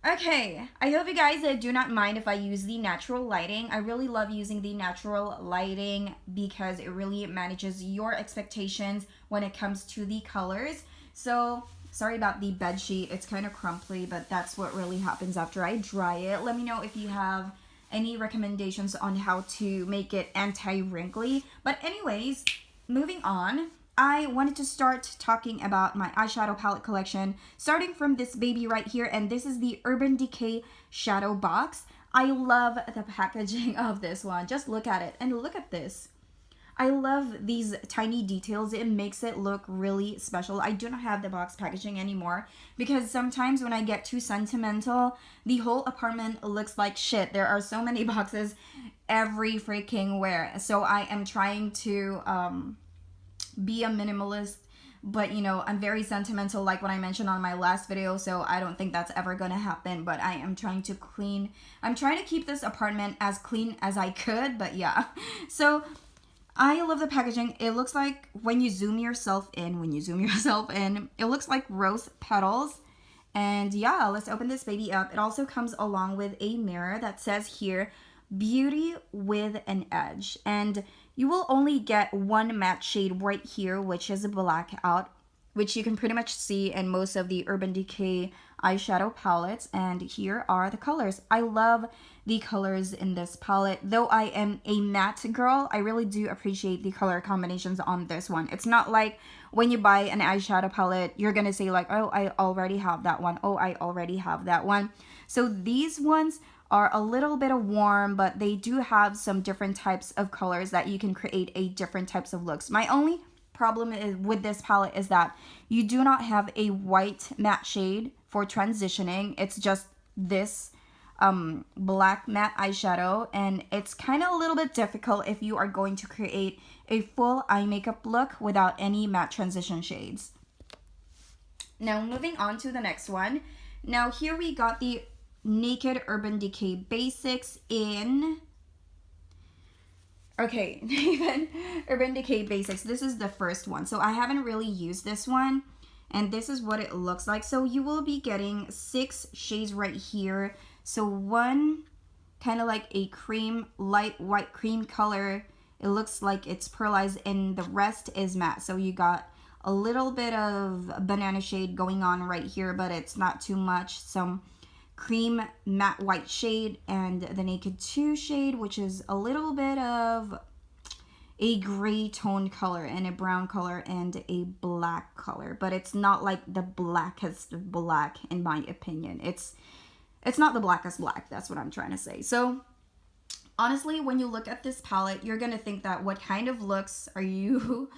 Okay, I hope you guys do not mind if I use the natural lighting. I really love using the natural lighting because it really manages your expectations when it comes to the colors. So, sorry about the bed sheet. It's kind of crumply, but that's what really happens after I dry it. Let me know if you have any recommendations on how to make it anti-wrinkly. But anyways, moving on. I wanted to start talking about my eyeshadow palette collection, starting from this baby right here, and this is the Urban Decay Shadow Box. I love the packaging of this one. Just look at it, and look at this. I love these tiny details. It makes it look really special. I do not have the box packaging anymore because sometimes when I get too sentimental, the whole apartment looks like shit. There are so many boxes every freaking where. So I am trying to be a minimalist, but I'm very sentimental, like what I mentioned on my last video, so I don't think that's ever gonna happen. But I am trying to keep this apartment as clean as I could. But yeah, so I love the packaging. It looks like when you zoom yourself in, it looks like rose petals. And yeah, let's open this baby up. It also comes along with a mirror that says here, beauty with an edge. And you will only get one matte shade right here, which is a blackout, which you can pretty much see in most of the Urban Decay eyeshadow palettes. And here are the colors. I love the colors in this palette. Though I am a matte girl, I really do appreciate the color combinations on this one. It's not like when you buy an eyeshadow palette, you're gonna say like, oh, I already have that one. Oh, I already have that one. So these ones are a little bit of warm, but they do have some different types of colors that you can create a different types of looks. My only problem with this palette is that you do not have a white matte shade for transitioning. It's just this black matte eyeshadow, and it's kind of a little bit difficult if you are going to create a full eye makeup look without any matte transition shades. Now moving on to the next one. Now here we got the Naked Urban Decay Basics in... Okay, Naked Urban Decay Basics. This is the first one. So I haven't really used this one. And this is what it looks like. So you will be getting 6 shades right here. So one kind of like a cream, light white cream color. It looks like it's pearlized, and the rest is matte. So you got a little bit of banana shade going on right here, but it's not too much. Some cream matte white shade, and the Naked 2 shade, which is a little bit of a gray tone color and a brown color and a black color, but it's not like the blackest black in my opinion. It's not the blackest black, that's what I'm trying to say. So honestly, when you look at this palette, you're gonna think that what kind of looks are you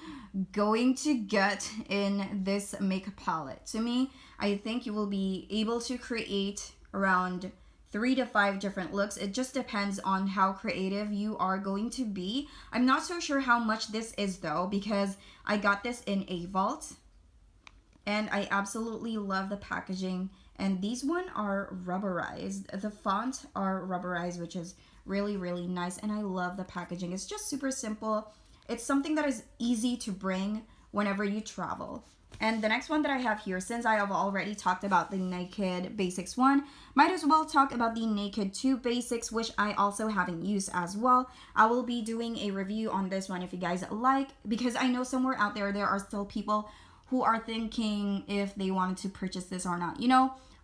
going to get in this makeup palette? To me, I think you will be able to create around 3 to 5 different looks. It just depends on how creative you are going to be. I'm not so sure how much this is though, because I got this in a vault and I absolutely love the packaging. And these one are rubberized. The font are rubberized, which is really, really nice. And I love the packaging. It's just super simple. It's something that is easy to bring whenever you travel. And the next one that I have here, since I have already talked about the Naked Basics one, might as well talk about the Naked 2 Basics, which I also haven't used as well. I will be doing a review on this one if you guys like, because I know somewhere out there are still people who are thinking if they wanted to purchase this or not.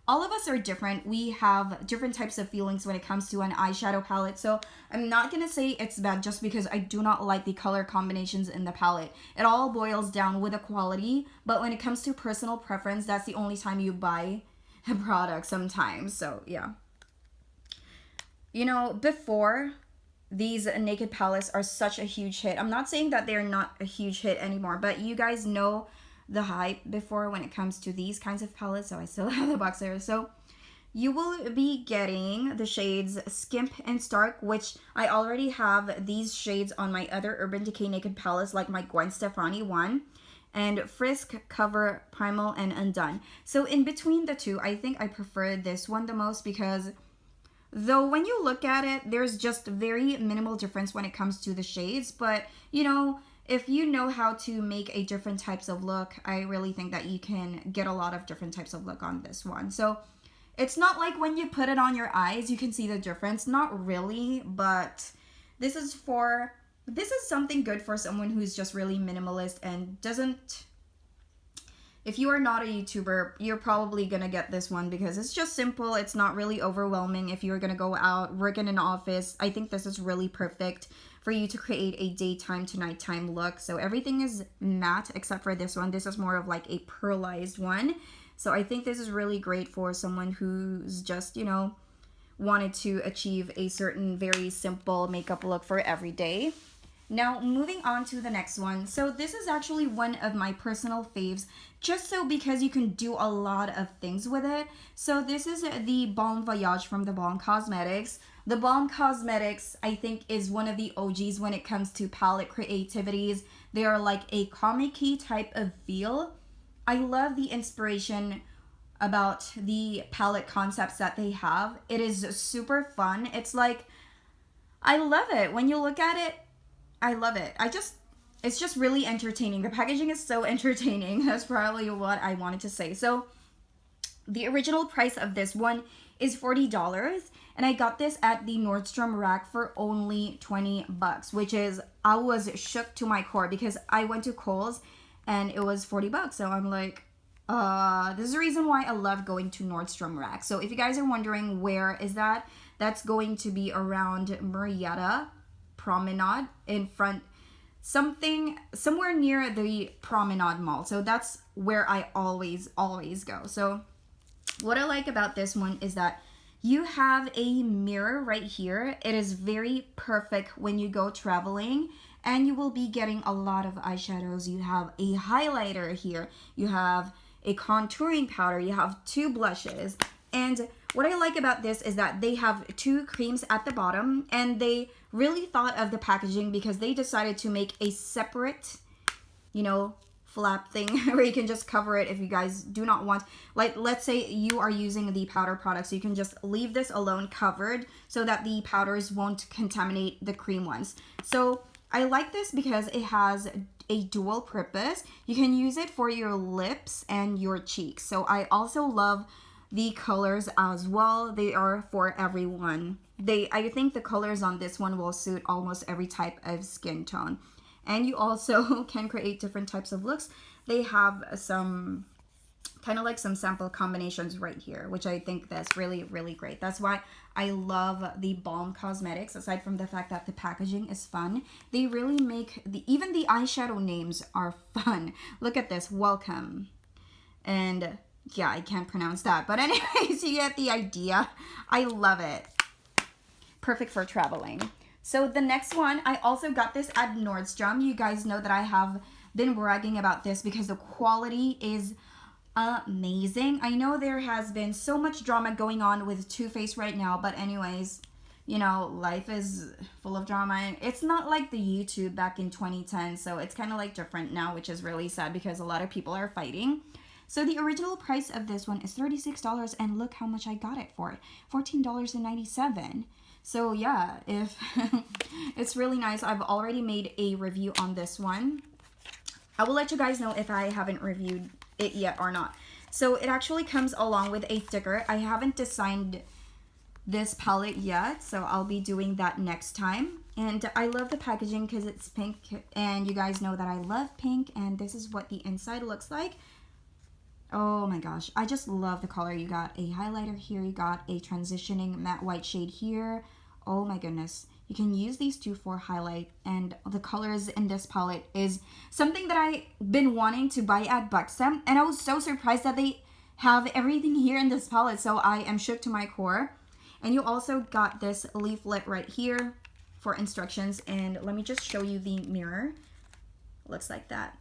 All of us are different. We have different types of feelings when it comes to an eyeshadow palette. So I'm not going to say it's bad just because I do not like the color combinations in the palette. It all boils down with the quality. But when it comes to personal preference, that's the only time you buy a product sometimes. So yeah. Before, these Naked palettes are such a huge hit. I'm not saying that they're not a huge hit anymore, but you guys know the hype before when it comes to these kinds of palettes. So I still have the box there. So you will be getting the shades Skimp and Stark, which I already have these shades on my other Urban Decay Naked palettes, like my Gwen Stefani one, and Frisk, Cover, Primal, and Undone. So in between the two, I think I prefer this one the most, because though when you look at it, there's just very minimal difference when it comes to the shades. But if you know how to make a different types of look, I really think that you can get a lot of different types of look on this one. So It's not like when you put it on your eyes, you can see the difference. Not really, but this is something good for someone who's just really minimalist and doesn't. If you are not a YouTuber, you're probably gonna get this one because it's just simple. It's not really overwhelming. If you're gonna go out, work in an office, I think this is really perfect for you to create a daytime to nighttime look. So everything is matte except for this one. This is more of like a pearlized one. So I think this is really great for someone who's just, you know, wanted to achieve a certain very simple makeup look for every day. Now, moving on to the next one. So this is actually one of my personal faves, just so because you can do a lot of things with it. So this is the Balm Voyage from the Balm Cosmetics. The Balm Cosmetics, I think, is one of the OGs when it comes to palette creativities. They are like a comic-y type of feel. I love the inspiration about the palette concepts that they have. It is super fun. It's like, I love it. When you look at it, I love it. It's just really entertaining. The packaging is so entertaining. That's probably what I wanted to say. So the original price of this one is $40. And I got this at the Nordstrom rack for only 20 bucks, which is, I was shook to my core because I went to Kohl's and it was 40 bucks. So I'm like, this is the reason why I love going to Nordstrom rack. So if you guys are wondering where is that, that's going to be around Marietta Promenade in front, somewhere near the Promenade Mall. So that's where I always go. So what I like about this one is that you have a mirror right here. It is very perfect when you go traveling and you will be getting a lot of eyeshadows. You have a highlighter here. You have a contouring powder. You have 2 blushes. And what I like about this is that they have 2 creams at the bottom, and they really thought of the packaging because they decided to make a separate, you know, flap thing where you can just cover it if you guys do not want, like, let's say you are using the powder product, so you can just leave this alone covered so that the powders won't contaminate the cream ones. So I like this because it has a dual purpose. You can use it for your lips and your cheeks. So I also love the colors as well. They are for everyone. I think the colors on this one will suit almost every type of skin tone. And you also can create different types of looks. They have some kind of like some sample combinations right here, which I think that's really, really great. That's why I love the Balm Cosmetics. Aside from the fact that the packaging is fun, they really make even the eyeshadow names are fun. Look at this, welcome. And yeah, I can't pronounce that. But anyways, you get the idea. I love it. Perfect for traveling. So the next one, I also got this at Nordstrom. You guys know that I have been bragging about this because the quality is amazing. I know there has been so much drama going on with Too Faced right now, but anyways, you know, life is full of drama. It's not like the YouTube back in 2010, so it's kind of like different now, which is really sad because a lot of people are fighting. So the original price of this one is $36, and look how much I got it for. $14.97. So yeah, if it's really nice. I've already made a review on this one. I will let you guys know if I haven't reviewed it yet or not. So it actually comes along with a sticker. I haven't designed this palette yet, so I'll be doing that next time. And I love the packaging because it's pink, and you guys know that I love pink, and this is what the inside looks like. Oh my gosh, I just love the color. You got a highlighter here, you got a transitioning matte white shade here. Oh my goodness. You can use these 2 for highlight, and the colors in this palette is something that I've been wanting to buy at Buxom, and I was so surprised that they have everything here in this palette, so I am shook to my core. And you also got this leaflet right here for instructions, and let me just show you the mirror. Looks like that.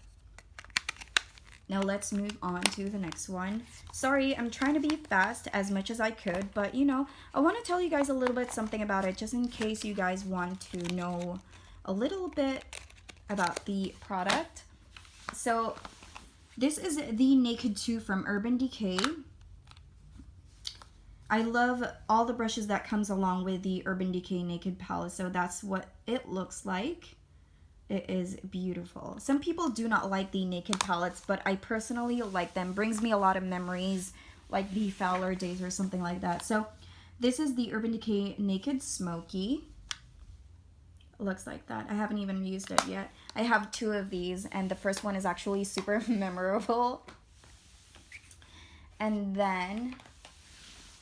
Now let's move on to the next one. Sorry, I'm trying to be fast as much as I could, but you know, I want to tell you guys a little bit something about it just in case you guys want to know a little bit about the product. So this is the Naked 2 from Urban Decay. I love all the brushes that comes along with the Urban Decay Naked palette, so that's what it looks like. It is beautiful. Some people do not like the Naked palettes, but I personally like them. Brings me a lot of memories like the Fowler days or something like that. So this is the Urban Decay Naked Smokey. Looks like that. I haven't even used it yet. I have 2 of these, and the first one is actually super memorable. And then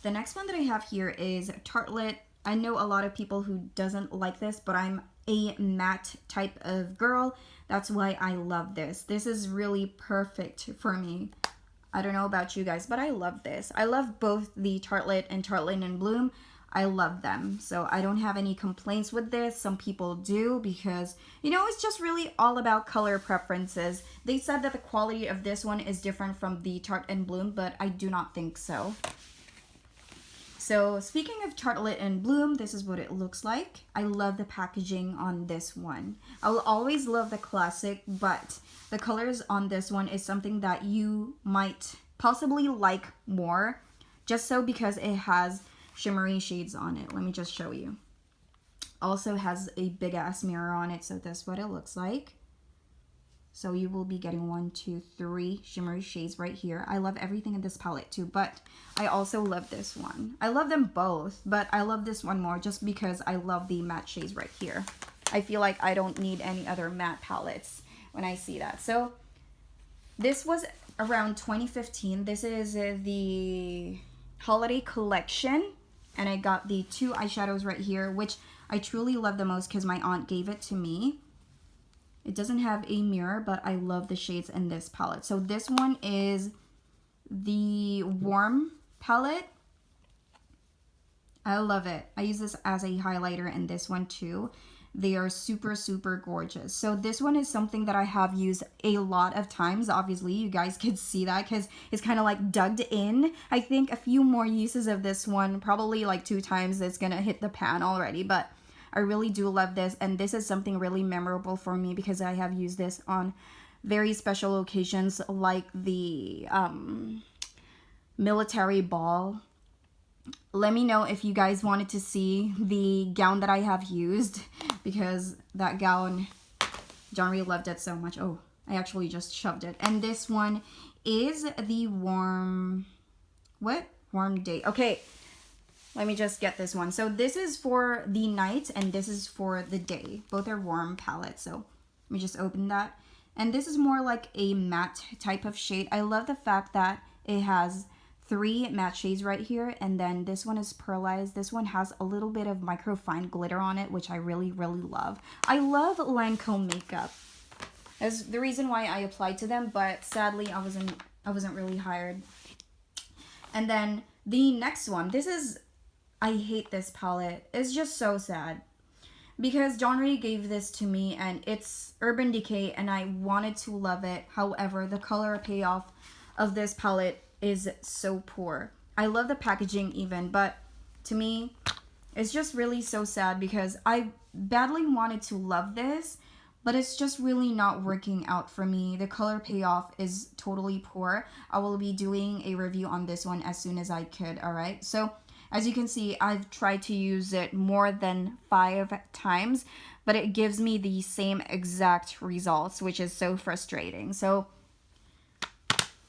the next one that I have here is Tartelette. I know a lot of people who doesn't like this, but I'm a matte type of girl. That's why I love this. This is really perfect for me. I don't know about you guys, but I love this. I love both the Tartelette and Tartelette in Bloom. I love them. So I don't have any complaints with this. Some people do because, you know, it's just really all about color preferences. They said that the quality of this one is different from the Tarte and Bloom, but I do not think so. So speaking of Tartelette in Bloom, this is what it looks like. I love the packaging on this one. I will always love the classic, but the colors on this one is something that you might possibly like more, just so because it has shimmery shades on it. Let me just show you. Also has a big ass mirror on it, so that's what it looks like. So you will be getting 1, 2, 3 shimmery shades right here. I love everything in this palette too, but I also love this one. I love them both, but I love this one more just because I love the matte shades right here. I feel like I don't need any other matte palettes when I see that. So this was around 2015. This is the holiday collection, and I got the 2 eyeshadows right here, which I truly love the most because my aunt gave it to me. It doesn't have a mirror, but I love the shades in this palette. So this one is the Warm palette. I love it. I use this as a highlighter in this one too. They are super, super gorgeous. So this one is something that I have used a lot of times. Obviously, you guys can see that because it's kind of like dug in. I think a few more uses of this one, probably like 2 times, it's going to hit the pan already. But I really do love this. And this is something really memorable for me because I have used this on very special occasions like the military ball. Let me know if you guys wanted to see the gown that I have used because that gown, John really loved it so much. Oh, I actually just shoved it. And this one is the Warm Day. Okay, let me just get this one. So this is for the night and this is for the day. Both are Warm palettes. So let me just open that. And this is more like a matte type of shade. I love the fact that it has 3 matte shades right here, and then this one is pearlized. This one has a little bit of microfine glitter on it, which I really, really love. I love Lancome makeup. That's the reason why I applied to them, but sadly I wasn't really hired. And then the next one, I hate this palette. It's just so sad because John Ray gave this to me and it's Urban Decay and I wanted to love it. However, the color payoff of this palette is so poor. I love the packaging even, but to me, it's just really so sad because I badly wanted to love this, but it's just really not working out for me. The color payoff is totally poor. I will be doing a review on this one as soon as I could, alright? So, as you can see, I've tried to use it more than 5 times, but it gives me the same exact results, which is so frustrating. So,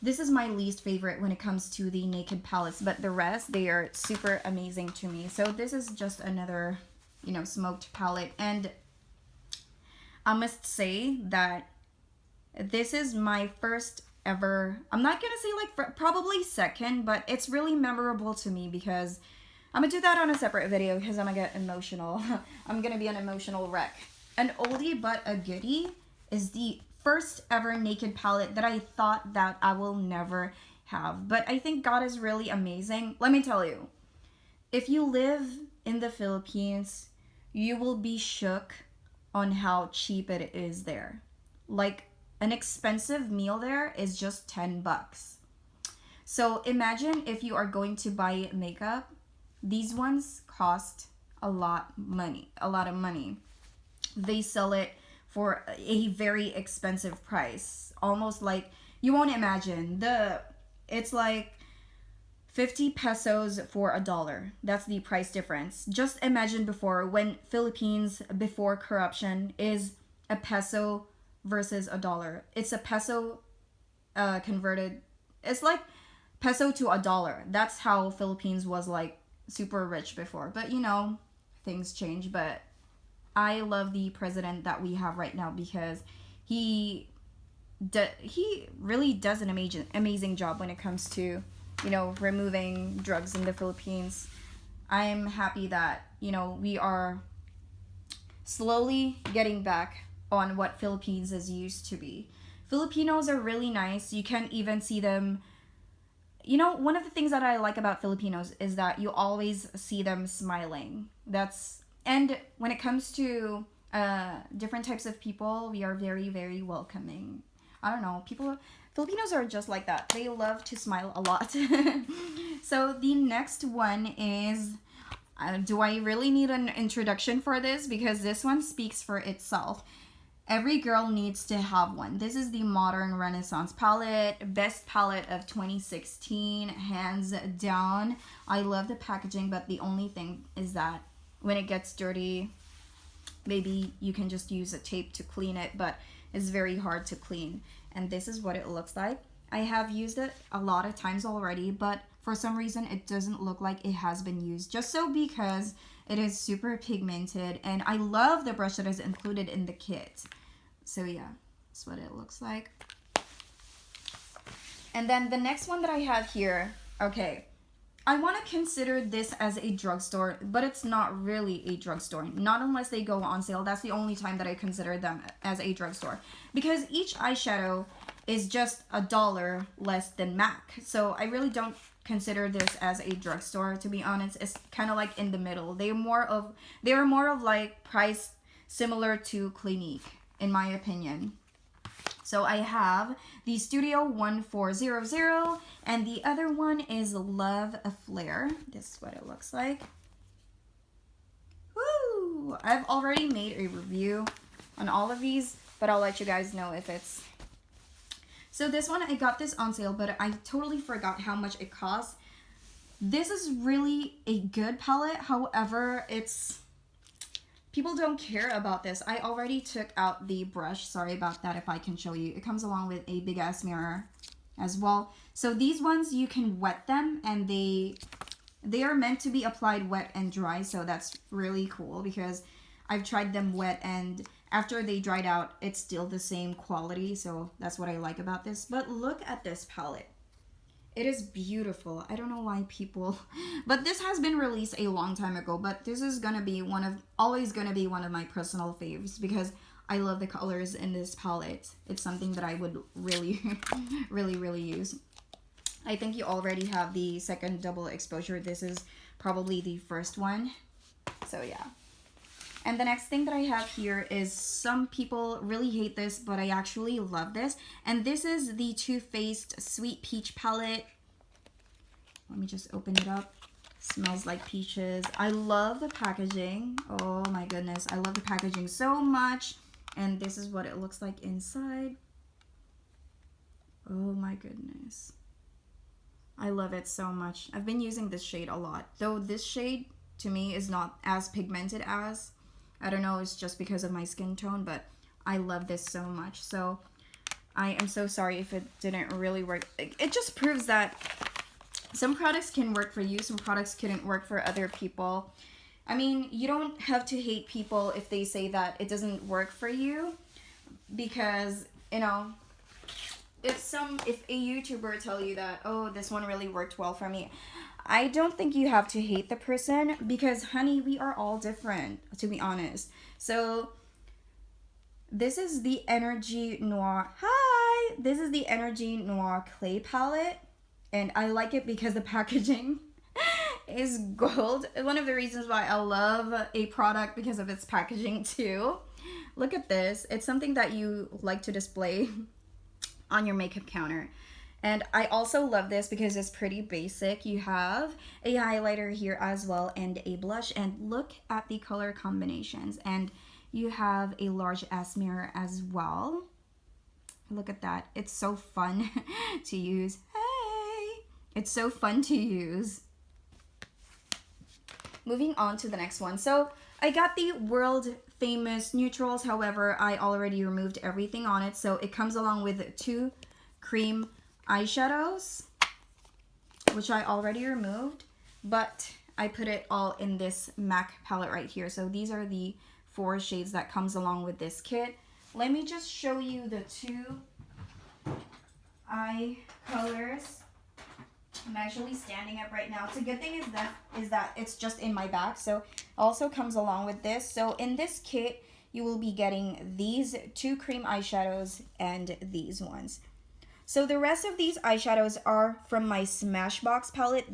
this is my least favorite when it comes to the Naked palettes, but the rest, they are super amazing to me. So this is just another, you know, smoked palette. And I must say that this is my first ever, I'm not going to say like probably second, but it's really memorable to me because I'm going to do that on a separate video because I'm going to get emotional. I'm going to be an emotional wreck. An oldie but a goodie is the first ever Naked palette that I thought that I will never have. But I think God is really amazing. Let me tell you, if you live in the Philippines, you will be shook on how cheap it is there. Like an expensive meal there is just 10 bucks. So imagine if you are going to buy makeup, these ones cost a lot of money. They sell it for a very expensive price. Almost like, you won't imagine. It's like 50 pesos for $1. That's the price difference. Just imagine before, when Philippines, before corruption, is a peso versus $1. It's a peso converted. It's like peso to $1. That's how Philippines was like super rich before. But you know, things change. But I love the president that we have right now because he really does an amazing job when it comes to, you know, removing drugs in the Philippines. I'm happy that, you know, we are slowly getting back on what Philippines is used to be. Filipinos are really nice. You can't even see them. You know, one of the things that I like about Filipinos is that you always see them smiling. And when it comes to different types of people, we are very, very welcoming. I don't know, Filipinos are just like that. They love to smile a lot. So the next one is, do I really need an introduction for this? Because this one speaks for itself. Every girl needs to have one. This is the Modern Renaissance palette. Best palette of 2016, hands down. I love the packaging, but the only thing is that when it gets dirty, maybe you can just use a tape to clean it, but it's very hard to clean. And this is what it looks like. I have used it a lot of times already, but for some reason it doesn't look like it has been used, just so because it is super pigmented. And I love the brush that is included in the kit. So yeah, that's what it looks like. And then the next one that I have here, okay, I want to consider this as a drugstore, but it's not really a drugstore. Not unless they go on sale. That's the only time that I consider them as a drugstore. Because each eyeshadow is just $1 less than MAC. So I really don't consider this as a drugstore, to be honest. It's kind of like in the middle. They are more of like price similar to Clinique, in my opinion. So I have the Studio 1400, and the other one is Love a Flare. This is what it looks like. Woo! I've already made a review on all of these, but I'll let you guys know if it's... So this one, I got this on sale, but I totally forgot how much it cost. This is really a good palette. However, people don't care about this. I already took out the brush. Sorry about that if I can show you. It comes along with a big ass mirror as well. So these ones, you can wet them, and they are meant to be applied wet and dry. So that's really cool because I've tried them wet, and after they dried out, it's still the same quality. So that's what I like about this. But look at this palette. It is beautiful. I don't know why people, but this has been released a long time ago, but this is gonna be always gonna be one of my personal faves because I love the colors in this palette. It's something that I would really really use. I think you already have the second double exposure. This is probably the first one. So yeah. And the next thing that I have here is, some people really hate this, but I actually love this. And this is the Too Faced Sweet Peach palette. Let me just open it up. Smells like peaches. I love the packaging. Oh my goodness. I love the packaging so much. And this is what it looks like inside. Oh my goodness. I love it so much. I've been using this shade a lot. Though this shade, to me, is not as pigmented as... I don't know, it's just because of my skin tone, but I love this so much. So I am so sorry if it didn't really work. It just proves that some products can work for you, some products couldn't work for other people. I mean, you don't have to hate people if they say that it doesn't work for you, because, you know, if a YouTuber tell you that, oh, this one really worked well for me, I don't think you have to hate the person, because, honey, we are all different, to be honest. So this is the Energy Noir. Hi! This is the Energy Noir Clay Palette, and I like it because the packaging is gold. One of the reasons why I love a product, because of its packaging too. Look at this. It's something that you like to display on your makeup counter. And I also love this because it's pretty basic. You have a highlighter here as well, and a blush. And look at the color combinations. And you have a large ass mirror as well. Look at that. It's so fun to use. Hey! It's so fun to use. Moving on to the next one. So I got the world famous neutrals. However, I already removed everything on it. So it comes along with 2 cream eyeshadows. which I already removed, but I put it all in this MAC palette right here. So these are the 4 shades that comes along with this kit. Let me just show you the 2 eye colors. I'm actually standing up right now. So good thing is that it's just in my bag. So it also comes along with this. So in this kit, you will be getting these 2 cream eyeshadows and these ones. So the rest of these eyeshadows are from my Smashbox palette.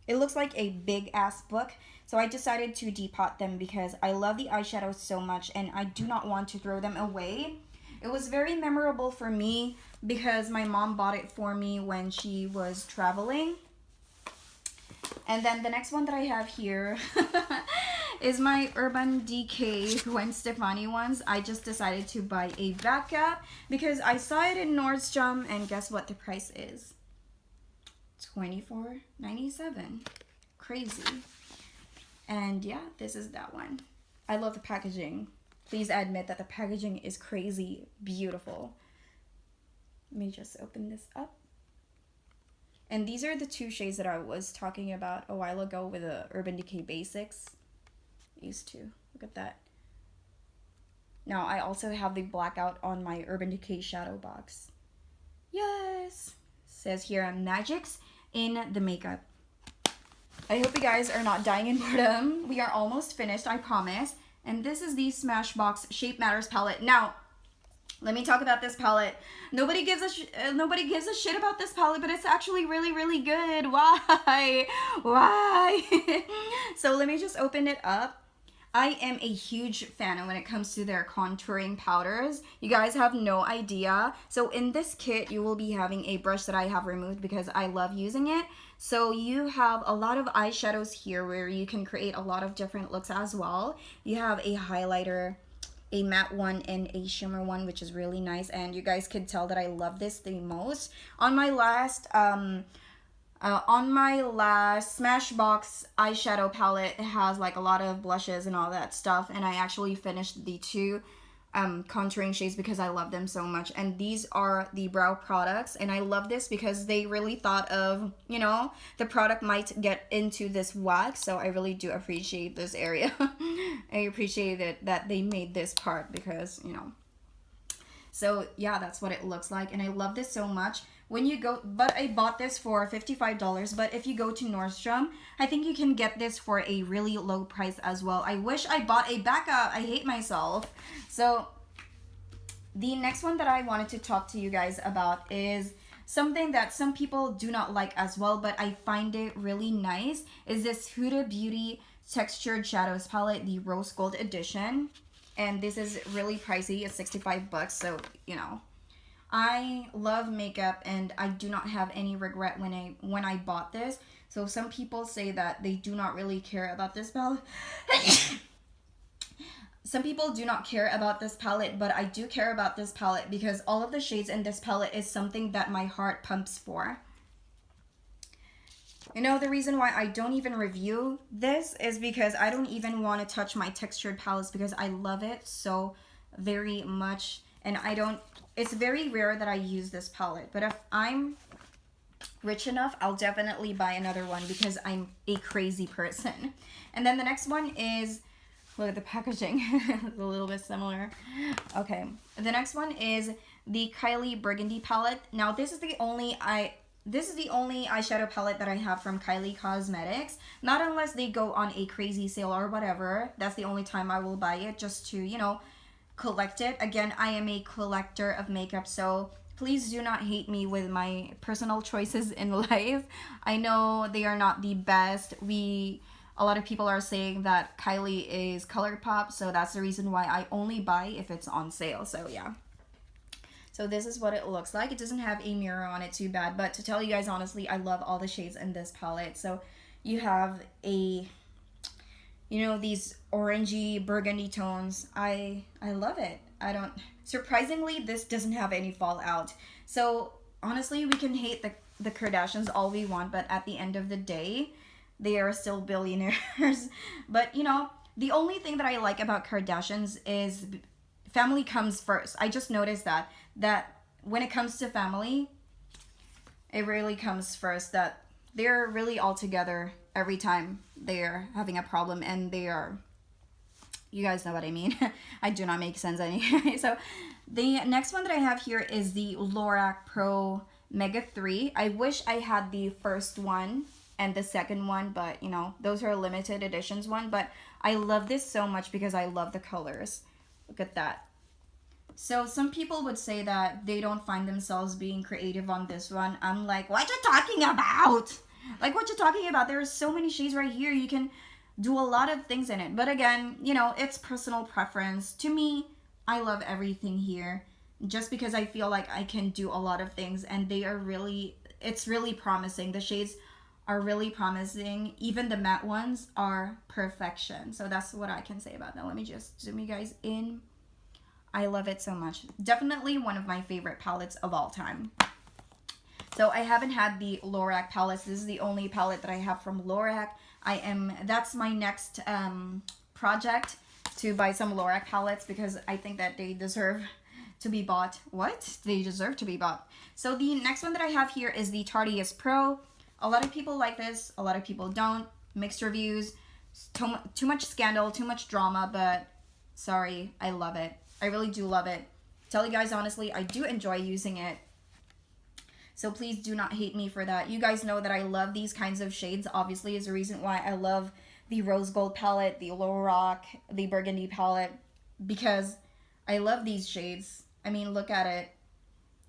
It looks like a big ass book. So I decided to depot them because I love the eyeshadows so much and I do not want to throw them away. It was very memorable for me because my mom bought it for me when she was traveling. And then the next one that I have here is my Urban Decay Gwen Stefani ones. I just decided to buy a backup because I saw it in Nordstrom, and guess what the price is? $24.97. Crazy. And yeah, this is that one. I love the packaging. Please admit that the packaging is crazy beautiful. Let me just open this up. And these are the 2 shades that I was talking about a while ago with the Urban Decay Basics. These 2. Look at that. Now I also have the blackout on my Urban Decay shadow box. Yes! Says here, Magics in the makeup. I hope you guys are not dying in boredom. We are almost finished, I promise. And this is the Smashbox Shape Matters palette. Now, let me talk about this palette. Nobody gives a shit about this palette, but it's actually really, really good. Why? Why? So let me just open it up. I am a huge fan when it comes to their contouring powders. You guys have no idea. So in this kit, you will be having a brush that I have removed because I love using it. So you have a lot of eyeshadows here where you can create a lot of different looks as well. You have a highlighter, a matte one, and a shimmer one, which is really nice. And you guys could tell that I love this the most. On my last Smashbox eyeshadow palette, it has like a lot of blushes and all that stuff, and I actually finished the 2 contouring shades because I love them so much. And these are the brow products, and I love this because they really thought of, you know, the product might get into this wax, so I really do appreciate this area. I appreciate it that they made this part because, you know. So yeah, that's what it looks like, and I love this so much. When you go, but I bought this for $55, but if you go to Nordstrom, I think you can get this for a really low price as well. I wish I bought a backup. I hate myself. So the next one that I wanted to talk to you guys about is something that some people do not like as well, but I find it really nice, is this Huda Beauty Textured Shadows palette, the Rose Gold edition. And this is really pricey. It's 65 bucks, so, you know. I love makeup and I do not have any regret when I bought this. So some people say that they do not really care about this palette. Some people do not care about this palette, but I do care about this palette because all of the shades in this palette is something that my heart pumps for. You know, the reason why I don't even review this is because I don't even want to touch my textured palettes because I love it so very much. And it's very rare that I use this palette. But if I'm rich enough, I'll definitely buy another one because I'm a crazy person. And then the next one is, look at the packaging. It's a little bit similar. Okay. The next one is the Kylie Burgundy palette. Now, this is the only eyeshadow palette that I have from Kylie Cosmetics. Not unless they go on a crazy sale or whatever. That's the only time I will buy it, just to, you know, collect it. Again, I am a collector of makeup, so please do not hate me with my personal choices in life. I know they are not the best. A lot of people are saying that Kylie is ColourPop, so that's the reason why I only buy if it's on sale. So yeah. So this is what it looks like. It doesn't have a mirror on it too bad, but to tell you guys honestly, I love all the shades in this palette. So you have these orangey burgundy tones. I love it. Surprisingly, this doesn't have any fallout. So honestly, we can hate the Kardashians all we want, but at the end of the day, they are still billionaires. But you know, the only thing that I like about Kardashians is family comes first. I just noticed that when it comes to family, it really comes first, that they're really all together every time they're having a problem, and they are, you guys know what I mean. I do not make sense anyway. So the next one that I have here is the Lorac Pro Mega 3. I wish I had the first one and the second one, but you know, those are limited editions one. But I love this so much because I love the colors. Look at that. So some people would say that they don't find themselves being creative on this one. I'm like, what you talking about? Like, what you talking about? There are so many shades right here. You can do a lot of things in it. But again, you know, it's personal preference. To me, I love everything here just because I feel like I can do a lot of things, and they are really, it's really promising. The shades are really promising. Even the matte ones are perfection. So that's what I can say about that. Let me just zoom you guys in. I love it so much. Definitely one of my favorite palettes of all time. So I haven't had the Lorac palettes. This is the only palette that I have from Lorac. That's my next project, to buy some Lorac palettes, because I think that they deserve to be bought. What? They deserve to be bought. So the next one that I have here is the Tarte Pro. A lot of people like this, a lot of people don't. Mixed reviews, too much scandal, too much drama, but sorry, I love it. I really do love it. Tell you guys honestly, I do enjoy using it. So please do not hate me for that. You guys know that I love these kinds of shades. Obviously, is the reason why I love the Rose Gold palette, the Lorac, the Burgundy palette, because I love these shades. I mean, look at it.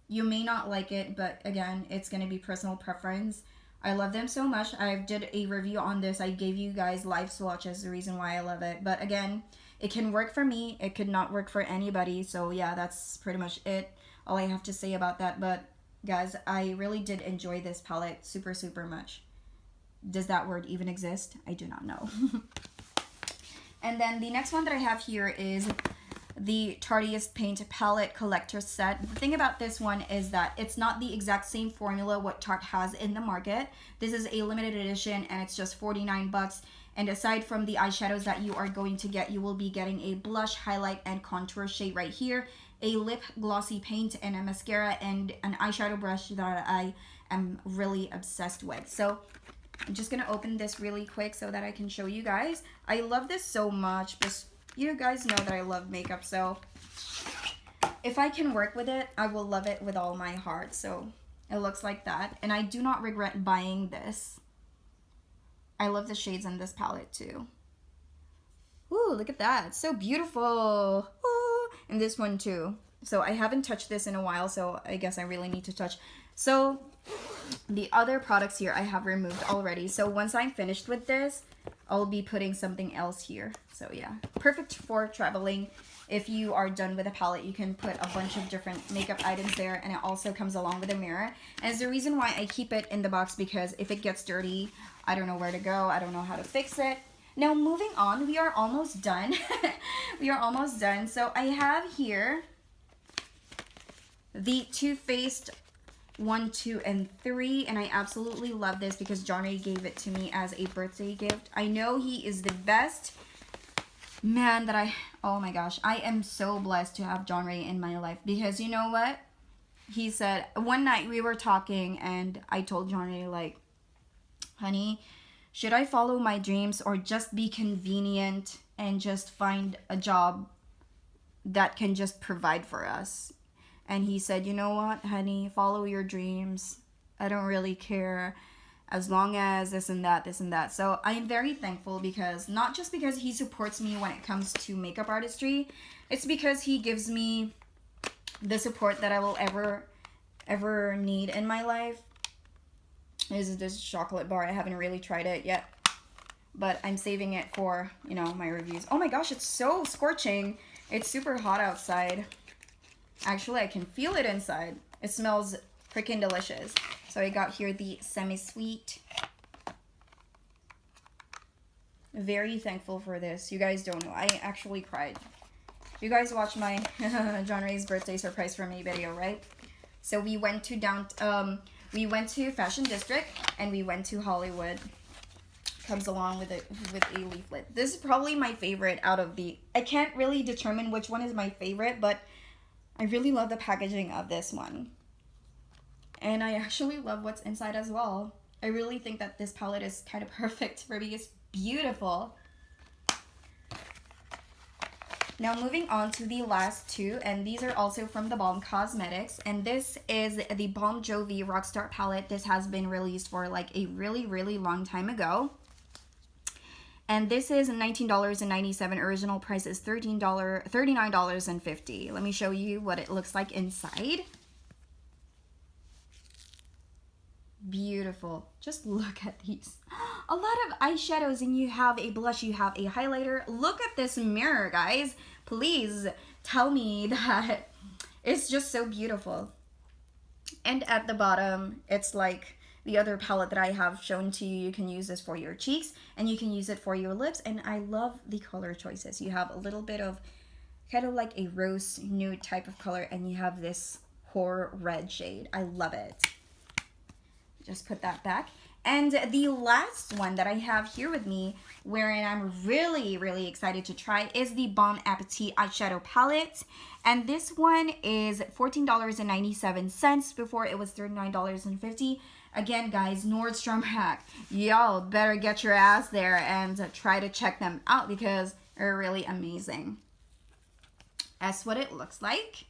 You may not like it, but again, it's going to be personal preference. I love them so much. I did a review on this. I gave you guys live swatches, the reason why I love it. But again, it can work for me. It could not work for anybody. So yeah, that's pretty much it. All I have to say about that. But guys, I really did enjoy this palette super, super much. Does that word even exist? I do not know. And then the next one that I have here is the Tarteist Paint Palette Collector Set. The thing about this one is that it's not the exact same formula what Tarte has in the market. This is a limited edition, and it's just 49 bucks. And aside from the eyeshadows that you are going to get, you will be getting a blush, highlight, and contour shade right here, a lip glossy paint, and a mascara, and an eyeshadow brush that I am really obsessed with. So I'm just gonna open this really quick so that I can show you guys. I love this so much, but you guys know that I love makeup, so if I can work with it, I will love it with all my heart. So it looks like that, and I do not regret buying this. I love the shades in this palette too. Ooh, look at that. It's so beautiful. Ooh, and this one too. So I haven't touched this in a while, so I guess I really need to touch. So the other products here I have removed already. So once I'm finished with this, I'll be putting something else here. So yeah, perfect for traveling. If you are done with a palette, you can put a bunch of different makeup items there, and it also comes along with a mirror. And it's the reason why I keep it in the box, because if it gets dirty, I don't know where to go. I don't know how to fix it. Now moving on, we are almost done. We are almost done. So I have here the Too Faced 1, 2, and 3, and I absolutely love this because John Ray gave it to me as a birthday gift. I know he is the best man that oh my gosh, I am so blessed to have John Ray in my life, because you know what? He said, one night we were talking and I told John Ray, like, honey, should I follow my dreams or just be convenient and just find a job that can just provide for us? And he said, you know what, honey, follow your dreams. I don't really care, as long as this and that, this and that. So I'm very thankful, because not just because he supports me when it comes to makeup artistry, it's because he gives me the support that I will ever need in my life. This is this chocolate bar. I haven't really tried it yet, but I'm saving it for, you know, my reviews. Oh my gosh, it's so scorching. It's super hot outside. Actually, I can feel it inside. It smells freaking delicious. So I got here the semi-sweet. Very thankful for this. You guys don't know, I actually cried. You guys watched my John Ray's birthday surprise for me video, right? So we went to we went to Fashion District, and we went to Hollywood. Comes along with a leaflet. This is probably my favorite out of the, I can't really determine which one is my favorite, but I really love the packaging of this one. And I actually love what's inside as well. I really think that this palette is kind of perfect for me. It's beautiful. Now moving on to the last two, and these are also from the Balm Cosmetics, and this is the Balm Jovi Rockstar palette. This has been released for like a really long time ago. And this is $19.97. Original price is $39.50. Let me show you what it looks like inside. Beautiful. Just look at these. A lot of eyeshadows, and you have a blush, you have a highlighter. Look at this mirror, guys. Please tell me that it's just so beautiful. And at the bottom, it's like the other palette that I have shown to you. You can use this for your cheeks and you can use it for your lips. And I love the color choices. You have a little bit of kind of like a rose nude type of color, and you have this horror red shade. I love it. Just put that back. And the last one that I have here with me, wherein I'm really excited to try, is the Bon Appetit eyeshadow palette. And this one is $14.97. Before it was $39.50. Again, guys, Nordstrom hack. Y'all better get your ass there and try to check them out because they're really amazing. That's what it looks like.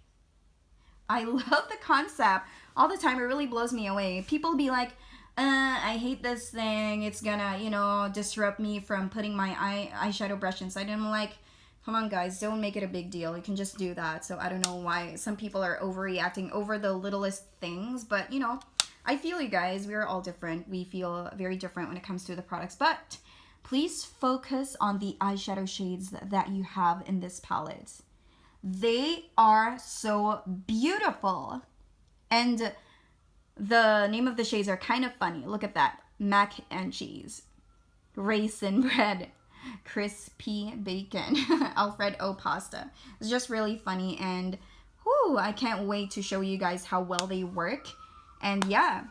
I love the concept. All the time, it really blows me away. People be like, I hate this thing. It's gonna, you know, disrupt me from putting my eyeshadow brush inside. And I'm like, come on, guys, don't make it a big deal. You can just do that. So I don't know why some people are overreacting over the littlest things. But, you know, I feel you guys. We're all different. We feel very different when it comes to the products. But please focus on the eyeshadow shades that you have in this palette. They are so beautiful. And the name of the shades are kind of funny. Look at that. Mac and cheese. Raisin bread. Crispy bacon. Alfredo pasta. It's just really funny. And whew, I can't wait to show you guys how well they work. And yeah.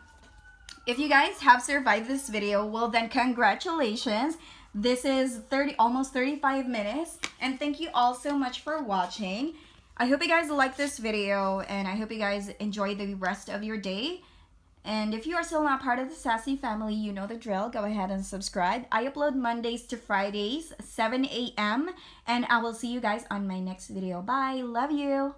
If you guys have survived this video, well then congratulations. This is almost 35 minutes. And thank you all so much for watching. I hope you guys like this video, and I hope you guys enjoy the rest of your day. And if you are still not part of the Sassy family, you know the drill. Go ahead and subscribe. I upload Mondays to Fridays, 7 a.m. And I will see you guys on my next video. Bye. Love you.